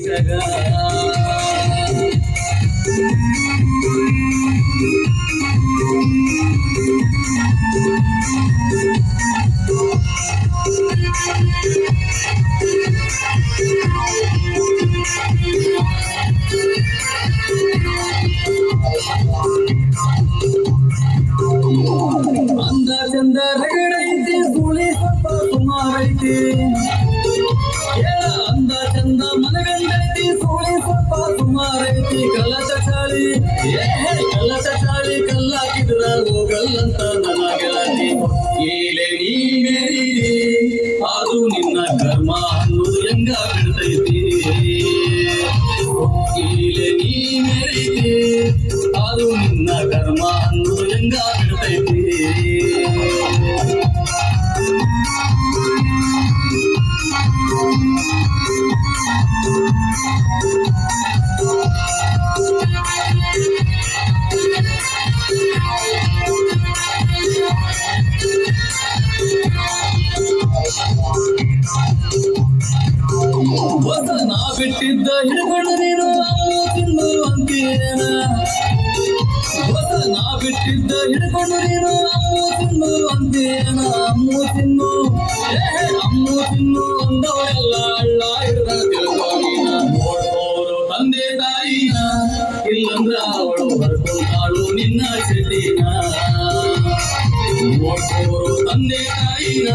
ದುಡಿಯಾಗ ಅಂದ ಚಂದ ರಗಡೈತಿ ಸುಳಿ ಸ್ವಲ್ಪ ಸುಮಾರೈತಿ ಅಂದ ಚಂದ ಮನಗಂಡೈತಿ ಸುಳಿ ಸ್ವಲ್ಪ ಸುಮಾರೈತಿ ಕಲಸ ಚಾಳಿ ಕಲಸ ಚಾಳಿ ಕಲ್ಲಾಕಿದ್ರ ಹೋಗಲ್ಲಂತ ನನಗಲಾತಿ ಏಲೆ ನೀ ಮೇರಿರಿ ಅದು ನಿನ್ನ ಕರ್ಮ ಅನ್ನೋದು ಹೆಂಗ ಬಿಡ್ತೈತಿ ಏಲೆ ನೀ ಮೇರಿರಿ ಅದು ನಿನ್ನ ಕರ್ಮ ಅನ್ನೋದು ಹೆಂಗ ಬಿಡ್ತೈತಿ ನಾ ಬಿಟ್ಟಿದ್ದ ಹಿಡ್ಕೊಂಡು ನೀನು ಅಮ್ಮು ತಿನ್ನು ಅಂತೀನ ನಾ ಬಿಟ್ಟಿದ್ದ ಹಿಡ್ಕೊಂಡು ನೀನು ಅಮ್ಮು ತಿನ್ನು ಅಂತೀನ ಅಮ್ಮು ತಿನ್ನು ಅಂದವರೆಲ್ಲ ಅಳ್ಳ ಹಿಡ್ದ ತಿಳ್ಕೊ ನೀನ ನೋಡ್ಕೋರು ತಂದೆ ತಾಯಿನ ಇಲ್ಲಂದ್ರ ಅವಳು ಬರ್ಕೊಂತಾಳು ನಿನ್ನ ಚೆಲ್ಲಿನ ನೋಡ್ಕೋರು ತಂದೆ ತಾಯಿನ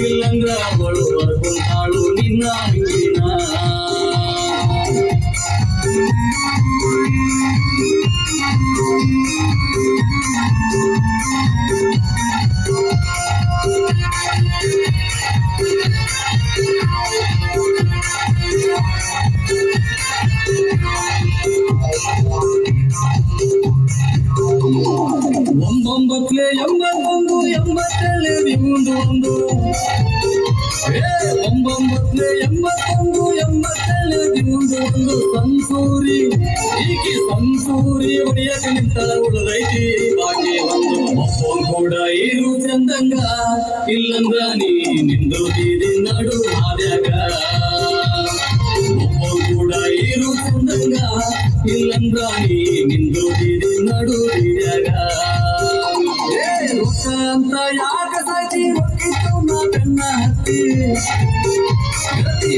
ಇಲ್ಲಂದ್ರ ಅವಳು ಬರ್ಕೊಂತಾಳು ನಿನ್ನ ಅಂಗಿನ ಒಂಬೊಂಬತ್ಲೆ ಎಂಬತ್ತೊಂದು ಎಂಬತ್ತೇಳು ಒಂದು ಒಂಬೊಂಬತ್ಲೆ ಎಂಬತ್ತೊಂದು ಎಂಬತ್ತೇಳು ಒಂದು ಸಂಸೂರಿ ಈಕೆ ಸಂಸೂರಿ ಹೊಡಿಯಕ್ಕೆ ನಿಂತಳ ಉಳಿದೈತಿ ಬಾಕಿ ಒಂದು ಒಪ್ಪೊಂದು ಕೂಡ ಇರು ಚಂದಂಗ ಇಲ್ಲಂದ್ರ ನೀ ನಿಂದು ಬೀದಿ ನಡು ಹಾದ್ಯಾಗ ಒಪ್ಪೊಂದು ಕೂಡ ಇರು ಚಂದಂಗ ಇಲ್ಲಂದ್ರ ನೀ ನಿಂದು ಬೀದಿ ನಡು ಬೀದ್ಯಾಗ ರೊಕ್ಕ ಅಂತ ಯಾಕ ಸಾಕಿ ರೊಕ್ಕಿತ್ತು ನಾ ಬೆನ್ನ ಹತ್ತಿ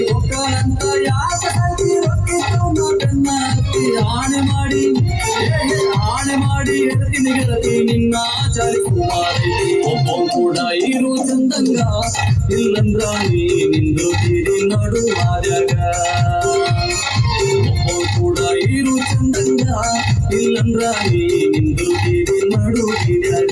ರೊಕ್ಕ ಅಂತ ಯಾಕ ಸಾಕಿ ರೊಕ್ಕಿತ್ತು ನಾ ಬೆನ್ನ ಹತ್ತಿ ಆಣೆ ಮಾಡಿ ಹೇಳ್ತೀನಿ ಗೆಳತಿ ನಿನ್ನ ಚಾಳಿ ಕುಮಾರೈತಿ ಒಬ್ಬನ್ ಕೂಡ ಇರು ಚಂದಂಗ ಇಲ್ಲಂದ್ರ ನೀ ನಿಂದು ತೀರಿ ನಡು ಹಾದ್ಯಾಗ ಒಬ್ಬನ್ ಕೂಡ ಇರು ಚಂದಂಗ ಇಲ್ಲಂದ್ರ ನೀ ನಿಂದು ತೀರಿ ನಡು ಹಿಡ್ಯಾಗ